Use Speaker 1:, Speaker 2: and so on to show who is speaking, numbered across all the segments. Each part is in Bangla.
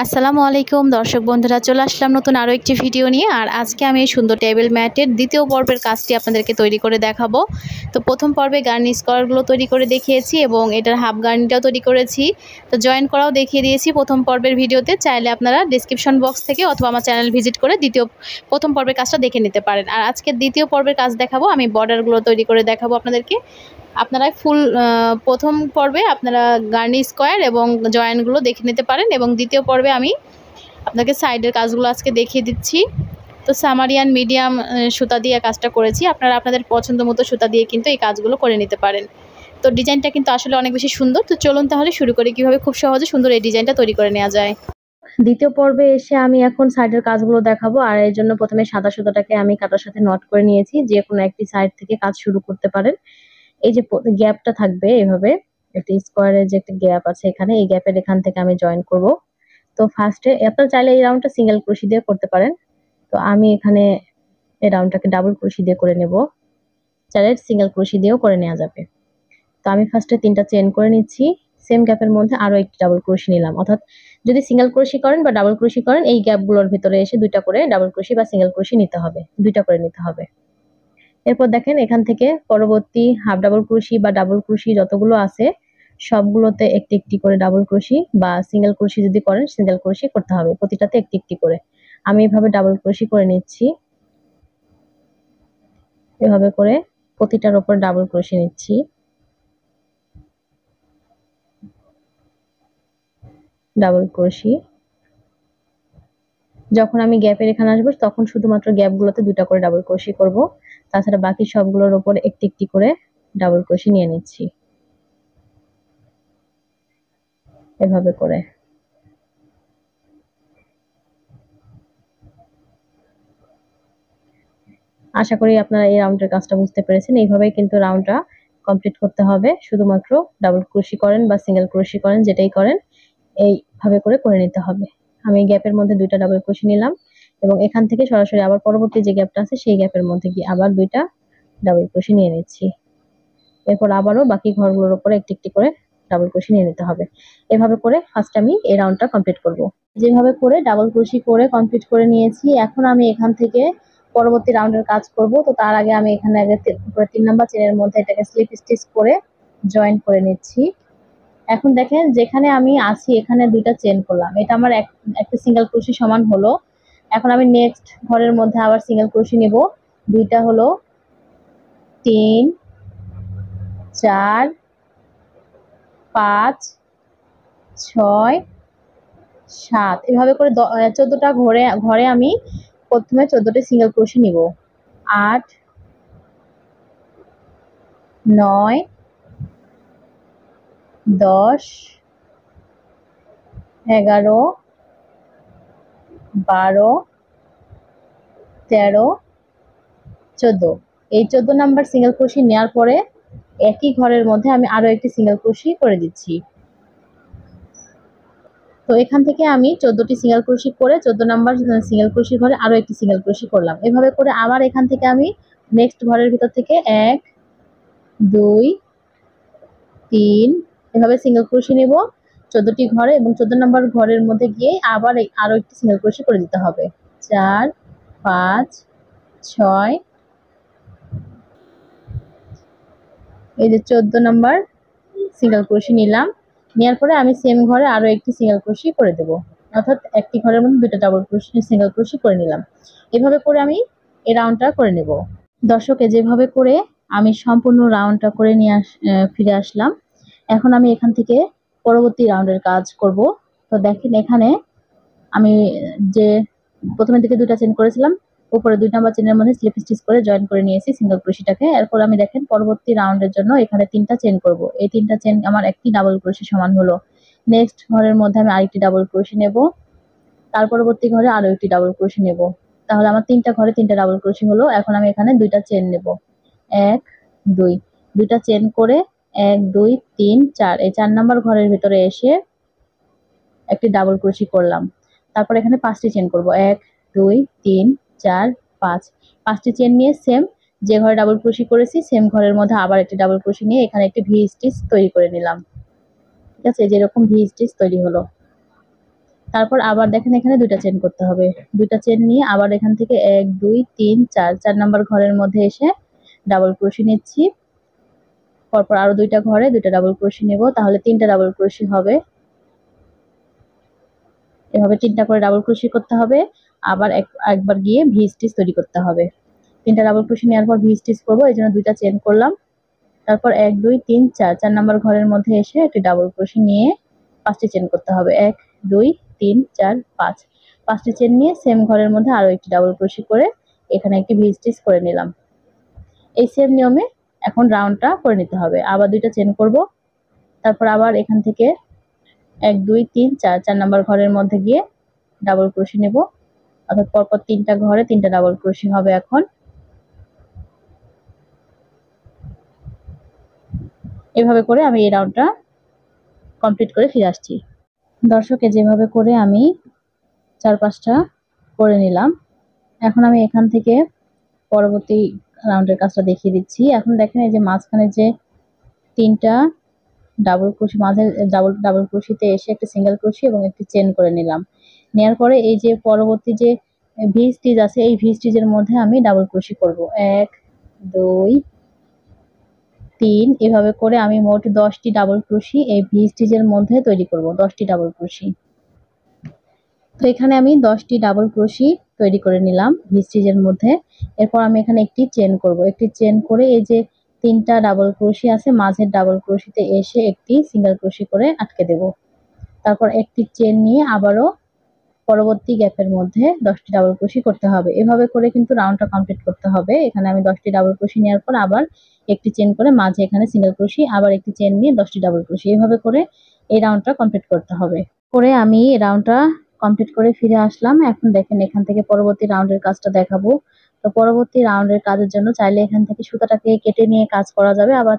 Speaker 1: আসসালামু আলাইকুম দর্শক বন্ধুরা, চলে আসলাম নতুন আরও একটি ভিডিও নিয়ে। আর আজকে আমি এই সুন্দর টেবিল ম্যাটের দ্বিতীয় পর্বের কাজটি আপনাদেরকে তৈরি করে দেখাবো। তো প্রথম পর্বে গার্নিশ করারগুলো তৈরি করে দেখিয়েছি এবং এটার হাফ গার্নিটাও তৈরি করেছি। তো জয়েন করাও দেখিয়ে দিয়েছি প্রথম পর্বের ভিডিওতে। চাইলে আপনারা ডিসক্রিপশন বক্স থেকে অথবা আমার চ্যানেল ভিজিট করে প্রথম পর্বের কাজটা দেখে নিতে পারেন। আর আজকে দ্বিতীয় পর্বের কাজ দেখাবো, আমি বর্ডারগুলো তৈরি করে দেখাবো আপনাদেরকে। আপনারা ফুল প্রথম পর্বে আপনারা গার্নিশ স্কোয়ার এবং জয়েন্টগুলো দেখে নিতে পারেন এবং দ্বিতীয় পর্বে আমি আপনাকে সাইডের কাজগুলো আজকে দেখিয়ে দিচ্ছি। তো সামারিয়ান মিডিয়াম সুতা দিয়ে কাজটা করেছি। আপনারা আপনাদের পছন্দ মতো সুতা দিয়ে কিন্তু এই কাজগুলো করে নিতে পারেন। তো ডিজাইনটা কিন্তু আসলে অনেক বেশি সুন্দর। তো চলুন তাহলে শুরু করি কীভাবে খুব সহজে সুন্দর এই ডিজাইনটা তৈরি করে নেওয়া যায়। দ্বিতীয় পর্বে এসে আমি এখন সাইডের কাজগুলো দেখাবো। আর এর জন্য প্রথমে সাদা সুতাটাকে আমি কাটার সাথে নট করে নিয়েছি। যে কোনো একটি সাইড থেকে কাজ শুরু করতে পারেন। এই যে গ্যাপটা থাকবে এভাবে একটা স্কোয়ারের যে একটা গ্যাপ আছে এখানে, এই গ্যাপের এখান থেকে আমি জয়েন করব। তো ফার্স্টে আপনারা চাইলে এই রাউন্ডটা সিঙ্গেল ক্রোশি দিয়ে করতে পারেন। তো আমি এখানে এই রাউন্ডটাকে ডাবল ক্রোশি দিয়ে করে নেব। চাইলে সিঙ্গেল ক্রোশি দিয়েও করে নেওয়া যাবে। তো আমি ফার্স্টে 3টা চেইন করে নিচ্ছি। সেম গ্যাপের মধ্যে আরও একটি ডাবল ক্রোশি নিলাম। অর্থাৎ যদি সিঙ্গেল ক্রোশি করেন বা ডাবল ক্রোশি করেন, এই গ্যাপগুলোর ভিতরে এসে 2টা করে ডাবল ক্রোশি বা সিঙ্গেল ক্রোশি নিতে হবে, 2টা করে নিতে হবে। এরপর দেখেন এখান থেকে পরবর্তী হাফ ডাবল ক্রোশি বা ডাবল ক্রোশি যতগুলো আছে সবগুলোতে একটি একটি করে ডাবল ক্রোশি বা সিঙ্গেল ক্রোশি যদি করেন সিঙ্গেল ক্রোশি করতে হবে, প্রতিটাতে একটি একটি করে। আমি এভাবে ডাবল ক্রোশি করে নিচ্ছি। এভাবে করে প্রতিটার উপর ডাবল ক্রোশি নিচ্ছি। Double crochet. যখন আমি গ্যাপের এখানে আসবো তখন শুধুমাত্র গ্যাপগুলোতে 2টা করে ডাবল ক্রোশি করব। তাছাড়া বাকি সবগুলোর উপর একটি একটি করে ডাবল ক্রোশি নিয়ে নিচ্ছি এভাবে করে। আশা করি আপনারা এই রাউন্ডের কাজটা বুঝতে পেরেছেন। এইভাবেই কিন্তু রাউন্ডটা কমপ্লিট করতে হবে। শুধুমাত্র ডাবল ক্রোশি করেন বা সিঙ্গেল ক্রোশি করেন, যেটাই করেন এইভাবে করে নিতে হবে। আমি গ্যাপের মধ্যে 2টা ডাবল ক্রোশি নিলাম এবং এখান থেকে সরাসরি আবার পরবর্তী যে গ্যাপটা আছে সেই গ্যাপের মধ্যে গিয়ে আবার 2টা ডাবল ক্রোশি নিয়ে নিচ্ছি। এরপর আবারও বাকি ঘরগুলোর উপরে একটি একটি করে ডাবল ক্রোশি নিয়ে নিতে হবে। এভাবে করে ফার্স্ট আমি এই রাউন্ডটা কমপ্লিট করব। যেভাবে করে ডাবল ক্রোশি করে কমপ্লিট করে নিয়েছি, এখন আমি এখান থেকে পরবর্তী রাউন্ডের কাজ করব। তো তার আগে আমি এখানে আগে 3 নাম্বার চেনের মধ্যে এটাকে স্লিপ স্টিচ করে জয়েন করে নিচ্ছি। এখন দেখেন যেখানে আমি আছি এখানে 2টা চেন করলাম, এটা আমার একটা সিঙ্গেল ক্রোশি সমান হলো। এখন আমি নেক্সট ঘরের মধ্যে আবার সিঙ্গেল ক্রোশি নেব। 2টা হলো 3 4 5 6 7 এভাবে করে 14টা ঘরে আমি প্রথমে 14টা সিঙ্গেল ক্রোশি নিব। 8 9 10 11 12 13 14। এই 14 নাম্বার সিঙ্গেল ক্রোশি নেওয়ার পরে একই ঘরের মধ্যে আমি আরো একটি সিঙ্গেল ক্রোশি করে দিচ্ছি। তো এখান থেকে আমি 14টি সিঙ্গেল ক্রোশি করে 14 নাম্বার সিঙ্গেল ক্রোশি ঘরে আরো একটি সিঙ্গেল ক্রোশি করলাম। এভাবে করে আবার এখান থেকে আমি নেক্সট ঘরের ভিতর থেকে 1 2 3 এভাবে সিঙ্গেল ক্রোশি নেব 14টি ঘরে এবং 14 নাম্বার ঘরের মধ্যে গিয়ে আবার আরো একটি সিঙ্গেল ক্রোশি করে দিতে হবে। 4 5 6 এই যে 14 নাম্বার সিঙ্গেল ক্রোশি নিলাম। নেওয়ার পরে আমি সেম ঘরে আরো একটি সিঙ্গেল ক্রোশি করে দেব। অর্থাৎ একটি ঘরের মধ্যে 2টা ডাবল ক্রোশি সিঙ্গেল ক্রোশি করে নিলাম। এভাবে করে আমি এই রাউন্ডটা করে নেব। দর্শকে যেভাবে করে আমি সম্পূর্ণ রাউন্ডটা করে নিয়ে ফিরে আসলাম। এখন আমি এখান থেকে পরবর্তী রাউন্ডের কাজ করব। তো দেখেন এখানে আমি যে প্রথমে দিকে 2টা চেন করেছিলাম, উপরে 2 নাম্বার চেনের মধ্যে স্লিপ স্টিচ করে জয়েন করে নিয়েছি সিঙ্গেল ক্রোশিটাকে। এরপর আমি দেখেন পরবর্তী রাউন্ডের জন্য এখানে 3টা চেন করব। এই 3টা চেন আমার একটি ডাবল ক্রোশি সমান হলো। নেক্সট ঘরের মধ্যে আমি আরেকটি ডাবল ক্রোশি নেব, তার পরবর্তী ঘরে আরো একটি ডাবল ক্রোশি নেব। তাহলে আমার 3টা ঘরে 3টা ডাবল ক্রোশি হলো। এখন আমি এখানে 2টা চেন নেব, 1 2 2টা চেন করে 1 2 3 4 এই 4 নাম্বার ঘরের ভিতরে এসে একটি ডাবল ক্রোশি করলাম। তারপর এখানে 5টি চেন করব, 1 2 3 4 5 5টি চেন নিয়ে সেম যে ঘরে ডাবল ক্রোশি করেছি সেম ঘরের মধ্যে আবার একটি ডাবল ক্রোশি নিয়ে এখানে একটি ভি স্টিচ তৈরি করে নিলাম। ঠিক আছে, যেরকম ভি স্টিচ তৈরি হলো। তারপর আবার দেখেন এখানে দুইটা চেন করতে হবে। দুইটা চেন নিয়ে আবার এখান থেকে 1 2 3 4 নাম্বার ঘরের মধ্যে এসে ডাবল ক্রোশি নিচ্ছি। পরপর আরো দুইটা ঘরে দুইটা ডাবল ক্রোশি নেব, তাহলে তিনটা ডাবল ক্রোশি হবে। এভাবে তিনটা করে ডাবল ক্রোশি করতে হবে। আবার একবার গিয়ে ভি স্টিচ তৈরি করতে হবে। তিনটা ডাবল ক্রোশি নেওয়ার পর ভি স্টিচ করবো, এই জন্য দুইটা চেন করলাম। তারপর 1 2 3 4 নাম্বার ঘরের মধ্যে এসে একটি ডাবল ক্রোশি নিয়ে 5টি চেন করতে হবে। 1 2 3 4 5, 5টি চেন নিয়ে সেম ঘরের মধ্যে আরো একটি ডাবল ক্রোশি করে এখানে একটি ভি স্টিচ করে নিলাম। এই সেম নিয়মে এখন রাউন্ডটা করে নিতে হবে। আবার দুইটা চেন করব, তারপর আবার এখান থেকে 1 2 3 4 নাম্বার ঘরের মধ্যে গিয়ে ডাবল ক্রোশি নেব, অর্থাৎ পরপর তিনটা ঘরে তিনটা ডাবল ক্রোশি হবে। এখন এভাবে করে আমি এই রাউন্ডটা কমপ্লিট করে ফিরে আসছি। দর্শকে যেভাবে করে আমি 4-5টা করে নিলাম, এখন আমি এখান থেকে পরবর্তী রাউন্ডের কাজটা দেখিয়ে দিচ্ছি। এখন দেখেন এই যে মাঝখানে যে তিনটা ডাবল ক্রোশি, মাঝে ডাবল ক্রোশিতে এসে একটা সিঙ্গেল ক্রোশি এবং একটি চেন করে নিলাম। নেওয়ার পরে এই যে পরবর্তী যে ভি স্টিচ আছে এই ভি স্টিচের মধ্যে আমি ডাবল ক্রোশি করব। 1 2 3, এভাবে করে আমি মোট 10টি ডাবল ক্রোশি এই ভি স্টিচের মধ্যে তৈরি করব। 10টি ডাবল ক্রোশি। তো এখানে আমি 10টি ডাবল ক্রোশি তৈরি করে নিলাম ভি স্টিচের মধ্যে। এরপর আমি এখানে একটি চেন করব। একটি চেন করে এই যে তিনটা ডাবল ক্রোশি আছে মাঝের ডাবল ক্রোশিতে এসে একটি সিঙ্গেল ক্রোশি করে আটকে দেব। তারপর একটি চেন নিয়ে আবারও পরবর্তী গ্যাপের মধ্যে 10টি ডাবল ক্রোশি করতে হবে। এভাবে করে কিন্তু রাউন্ডটা কমপ্লিট করতে হবে। এখানে আমি 10টি ডাবল ক্রোশি নেওয়ার পর আবার একটি চেন করে মাঝে এখানে সিঙ্গেল ক্রোশি, আবার একটি চেন নিয়ে 10টি ডাবল ক্রোশি, এভাবে করে এই রাউন্ডটা কমপ্লিট করতে হবে। করে আমি এই রাউন্ডটা কমপ্লিট করে ফিরে আসলাম। এখন দেখেন এখান থেকে পরবর্তী রাউন্ডের কাজটা দেখাবো। তো পরবর্তী রাউন্ডের কাজের জন্য চাইলে এখান থেকে সুতাটাকে কেটে নিয়ে কাজ করা যাবে, আবার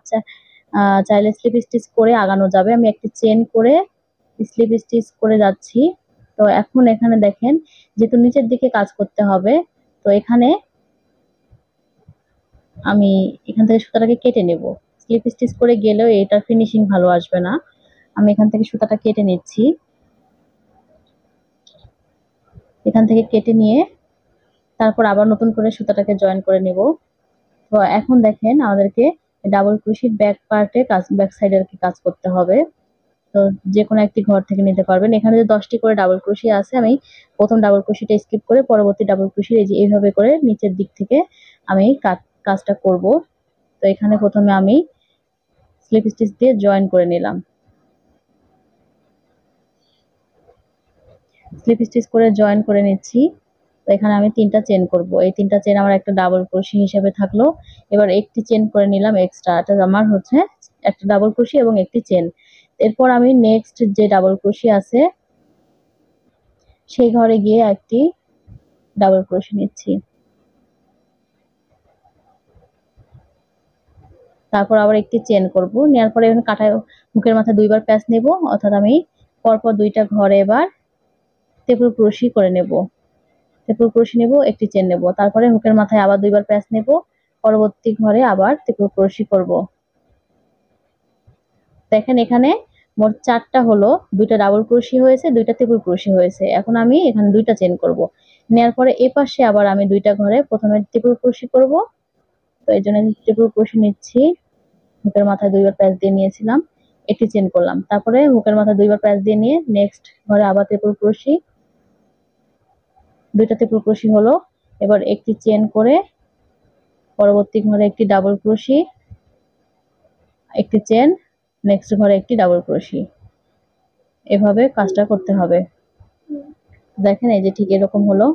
Speaker 1: চাইলে স্লিপ স্টিচ করে আগানো যাবে। আমি একটি চেন করে স্লিপ স্টিচ করে যাচ্ছি। তো এখন এখানে দেখেন যেহেতু নিচের দিকে কাজ করতে হবে, তো এখানে আমি এখান থেকে সুতাটাকে কেটে নেব। স্লিপ স্টিচ করে গেলেও এটার ফিনিশিং ভালো আসবে না। আমি এখান থেকে সুতাটা কেটে নিচ্ছি। এখান থেকে কেটে নিয়ে তারপর আবার নতুন করে সুতাটাকে জয়েন করে নেব। তো এখন দেখেন আমাদেরকে ডাবল ক্রোশির ব্যাক পার্টে ব্যাক সাইডে আর কি কাজ করতে হবে। তো যে কোনো একটি ঘর থেকে নিতে পারবেন। এখানে যে 10টি করে ডাবল ক্রোশি আছে, আমি প্রথম ডাবল ক্রোশিটা স্কিপ করে পরবর্তী ডাবল ক্রোশি এই যে এইভাবে করে নিচের দিক থেকে আমি কাজটা করব। তো এখানে প্রথমে আমি স্লিপ স্টিচ দিয়ে জয়েন করে নিলাম। স্লিপ স্টিচ করে জয়েন করে নিচ্ছি। তো এখানে আমি তিনটা চেন করব। এই তিনটা চেন আমার একটা ডাবল ক্রোশি হিসেবে থাকলো। এবার একটি চেন করে নিলাম এক্সট্রা, এটা আমার হচ্ছে একটা ডাবল ক্রোশি এবং একটি চেন। এরপর আমি নেক্সট যে ডাবল ক্রোশি আছে সেই ঘরে গিয়ে একটি ডাবল ক্রোশি নিচ্ছি। তারপর আবার একটি চেন করব। নেওয়ার পরে এখানে কাটায় হুকের মাথায় দুইবার প্যাঁচ নেব, অর্থাৎ আমি পরপর দুইটা ঘরে এবার ত্রিপুল ক্রোশি করে নেব। ত্রিপুল ক্রোশি নেব, একটি চেন নেব, তারপরে হুকের মাথায় আবার দুইবার প্যাঁচ নেব, পরবর্তী ঘরে আবার ত্রিপুল ক্রোশি করব। দেখেন এখানে মোট 4টা হলো, দুইটা ডাবল ক্রোশি হয়েছে, দুইটা ত্রিপুল ক্রোশি হয়েছে। এখন আমি এখানে দুইটা চেন করব। নেওয়ার পরে এই পাশে আবার আমি দুইটা ঘরে প্রথমে ত্রিপুল ক্রোশি করব। তো এই জন্য ত্রিপুল ক্রোশি নিচ্ছি। হুকের মাথায় দুইবার প্যাঁচ দিয়ে নিয়েছিলাম, একটি চেন করলাম, তারপরে হুকের মাথায় দুইবার প্যাঁচ দিয়ে নিয়ে নেক্সট ঘরে আবার ত্রিপুল ক্রোশি, দুইটা ত্রিপুল ক্রোশি হলো। এবার একটি চেন করে পরবর্তী ঘরে একটি ডাবল ক্রোশি, একটি চেন, নেক্সট ঘরে একটি ডাবল ক্রোশি, এভাবে কাজটা করতে হবে। দেখেন এই যে ঠিক এরকম হলো।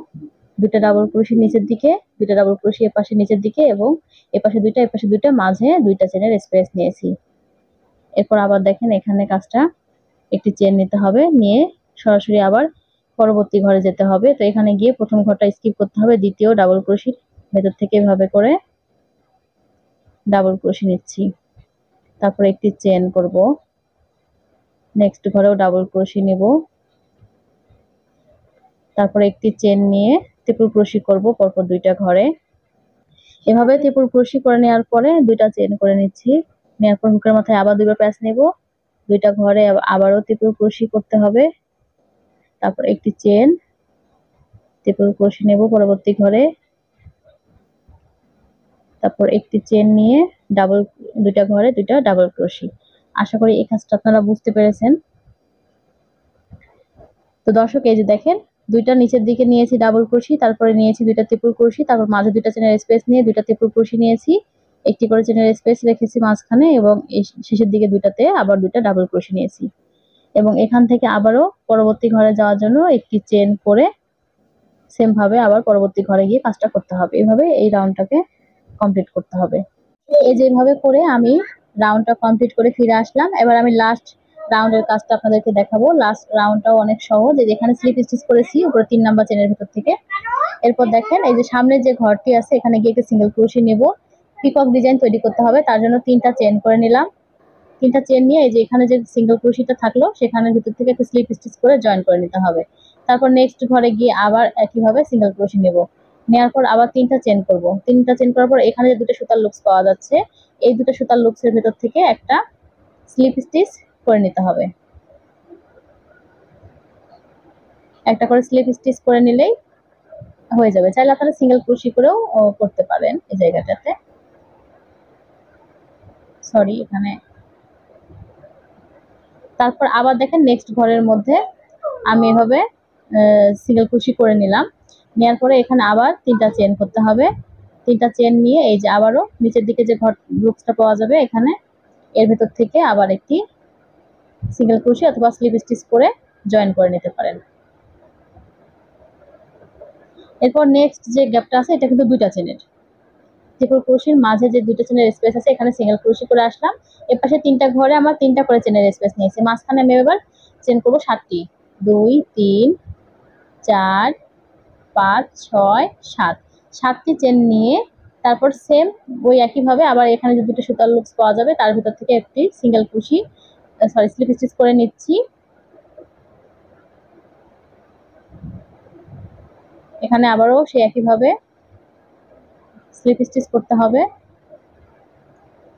Speaker 1: দুইটা ডাবল ক্রোশি নিচের দিকে, দুইটা ডাবল ক্রোশি এপাশে নিচের দিকে এবং এপাশে দুইটা মাঝে দুইটা চেনের স্পেস নিয়েছি। এরপর আবার দেখেন এখানে কাজটা একটি চেন নিতে হবে, নিয়ে সরাসরি আবার পরবর্তী ঘরে যেতে হবে। তো এখানে গিয়ে প্রথম ঘরটা স্কিপ করতে হবে, দ্বিতীয় ডাবল ক্রোশির ভেতর থেকে এভাবে করে ডাবল ক্রোশি নিচ্ছি। তারপর একটি চেন করব, নেক্সট ঘরেও ডাবল ক্রোশি নেব, তারপর একটি চেন নিয়ে ত্রিপুল ক্রোশি করব পরপর দুইটা ঘরে। এভাবে ত্রিপুল ক্রোশি করে নেওয়ার পরে দুইটা চেন করে নিচ্ছি। নেওয়ার পর হুকের মাথায় আবার দুইবার প্যাঁচ নেব, দুইটা ঘরে আবারও ত্রিপুল ক্রোশি করতে হবে। তারপর একটি চেন, ট্রিপল ক্রোশে নেব পরবর্তী ঘরে, তারপর একটি চেন নিয়ে ডাবল, দুইটা ঘরে দুইটা ডাবল ক্রোশি। আশা করি এই কাজটা আপনারা বুঝতে পেরেছেন। তো দর্শক এই যে দেখেন, দুইটা নিচের দিকে নিয়েছি ডাবল ক্রোশি, তারপরে নিয়েছি দুইটা ট্রিপল ক্রোশি, তারপর মাঝে দুইটা চেনের স্পেস নিয়ে দুইটা ট্রিপল ক্রোশি নিয়েছি, একটি করে চেনের স্পেস রেখেছি মাঝখানে, এবং এই শেষের দিকে দুইটাতে আবার দুইটা ডাবল ক্রোশি নিয়েছি, এবং এখান থেকে আবারও পরবর্তী ঘরে যাওয়ার জন্য একটি চেন করে সেম ভাবে আবার পরবর্তী ঘরে গিয়ে কাজটা করতে হবে। এভাবে এই রাউন্ডটাকে কমপ্লিট করতে হবে। এই যেভাবে করে আমি রাউন্ডটা কমপ্লিট করে ফিরে আসলাম। এবার আমি লাস্ট রাউন্ডের কাজটা আপনাদেরকে দেখাবো। লাস্ট রাউন্ডটাও অনেক সহজ। এই যে এখানে স্লিপ স্টিচ করেছি উপরে 3 নাম্বার চেনের ভিতর থেকে। এরপর দেখেন এই যে সামনে যে ঘরটি আছে এখানে গিয়ে একটা সিঙ্গেল ক্রোশি নেব। পিকক ডিজাইন তৈরি করতে হবে, তার জন্য 3টা চেন করে নিলাম। 3টা চেন নিয়ে এই যে এখানে যে সিঙ্গেল ক্রোশিটা থাকলো সেখানের ভিতর থেকে একটা স্লিপ স্টিচ করে জয়েন করে নিতে হবে। তারপর নেক্সট ঘরে গিয়ে আবার একইভাবে সিঙ্গেল ক্রোশি নেব। নেওয়ার পর আবার 3টা চেন করব। 3টা চেন করার পর এখানে যে দুটো সুতার লুপস পাওয়া যাচ্ছে, এই দুটো সুতার লুপসের ভিতর থেকে একটা স্লিপ স্টিচ করে নিতে হবে। একটা করে স্লিপ স্টিচ করে নিলেই হয়ে যাবে। চাইলে আপনারা সিঙ্গেল ক্রোশি করেও করতে পারেন এই জায়গাটাতে। সরি এখানে। তারপর আবার দেখেন নেক্সট ঘরের মধ্যে আমি এভাবে সিঙ্গেল ক্রোশি করে নিলাম। নেওয়ার পরে এখানে আবার 3টা চেন করতে হবে। 3টা চেন নিয়ে এই যে আবারও নিচের দিকে যে ঘর লুপসটা পাওয়া যাবে এখানে, এর ভেতর থেকে আবার একটি সিঙ্গেল ক্রোশি অথবা স্লিপ স্টিচ করে জয়েন করে নিতে পারেন। এরপর নেক্সট যে গ্যাপটা আছে এটা কিন্তু 2টা চেনের। ট্রিপল ক্রোশির মাঝে যে 2টা চেনের স্পেস আছে এখানে সিঙ্গেল ক্রোশি করে আসলাম। এর পাশে 3টা ঘরে আমার 3টা করে চেনের স্পেস নিয়েছি। মাঝখানে আমি এবার চেন করব 7টি। 2 3 4 5 6 7, 7টি চেন নিয়ে তারপর সেম ওই একইভাবে আবার এখানে যে দুটো সুতার লুপস পাওয়া যাবে তার ভিতর থেকে একটি সিঙ্গেল ক্রোশি স্লিপ স্টিচ করে নিচ্ছি। এখানে আবারও সেই একইভাবে স্লিপ স্টিচ করতে হবে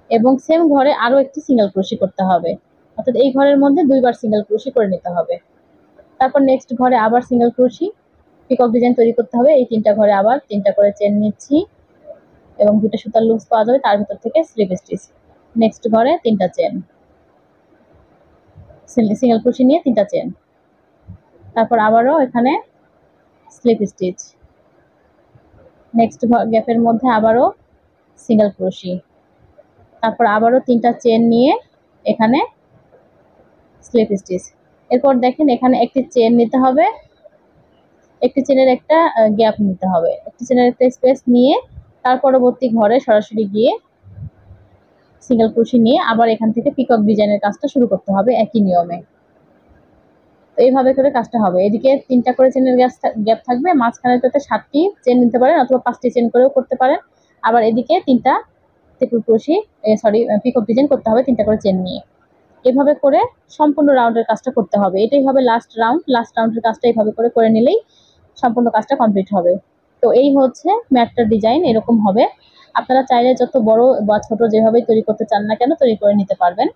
Speaker 1: এবং সেম ঘরে আরো একটি সিঙ্গেল ক্রোশি করতে হবে, অর্থাৎ এই ঘরের মধ্যে 2বার সিঙ্গেল ক্রোশি করে নিতে হবে। তারপর নেক্সট ঘরে আবার সিঙ্গেল ক্রোশি, পিকক ডিজাইন তৈরি করতে হবে। এই 3টা ঘরে আবার 3টা করে চেন নিচ্ছি এবং দুটো সুতার লুপস পাওয়া যাবে তার ভিতর থেকে স্লিপ স্টিচ। নেক্সট ঘরে 3টা চেন, সিঙ্গেল ক্রোশি নিয়ে 3টা চেন, তারপর আবারও এখানে স্লিপ স্টিচ। নেক্সট গ্যাপের মধ্যে আবারও সিঙ্গেল ক্রোশি, তারপর আবারও 3টা চেন নিয়ে এখানে স্লিপ স্টিচ। এরপর দেখেন এখানে একটি চেন নিতে হবে, একটি চেনের একটা গ্যাপ নিতে হবে, একটি চেনের একটা স্পেস নিয়ে তার পরবর্তী ঘরে সরাসরি গিয়ে সিঙ্গেল ক্রোশি নিয়ে আবার এখান থেকে পিকক ডিজাইনের কাজটা শুরু করতে হবে একই নিয়মে। তো এইভাবে করে কাজটা হবে। এদিকে 3টা করে চেনের গ্যাপ থাকবে, মাঝখানেটাতে 7টি চেন নিতে পারেন অথবা 5টি চেন করেও করতে পারেন। আবার এদিকে 3টা ট্রিপল ক্রোশি পিকক ডিজাইন করতে হবে 3টা করে চেন নিয়ে। এভাবে করে সম্পূর্ণ রাউন্ডের কাজটা করতে হবে। এটাই হবে লাস্ট রাউন্ড। লাস্ট রাউন্ডের কাজটা এইভাবে করে নিলেই সম্পূর্ণ কাজটা কমপ্লিট হবে। তো এই হচ্ছে ম্যাটটার ডিজাইন, এরকম হবে। আপনারা চাইলে যত বড় বা ছোট যেভাবেই তৈরি করতে চান না কেন তৈরি করে নিতে পারবেন।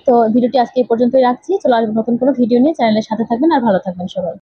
Speaker 1: তো ভিডিওটি আজকে এই পর্যন্তই রাখছি। চলে আসবো নতুন কোনো ভিডিও নিয়ে। চ্যানেলের সাথে থাকবেন আর ভালো থাকবেন সবাই।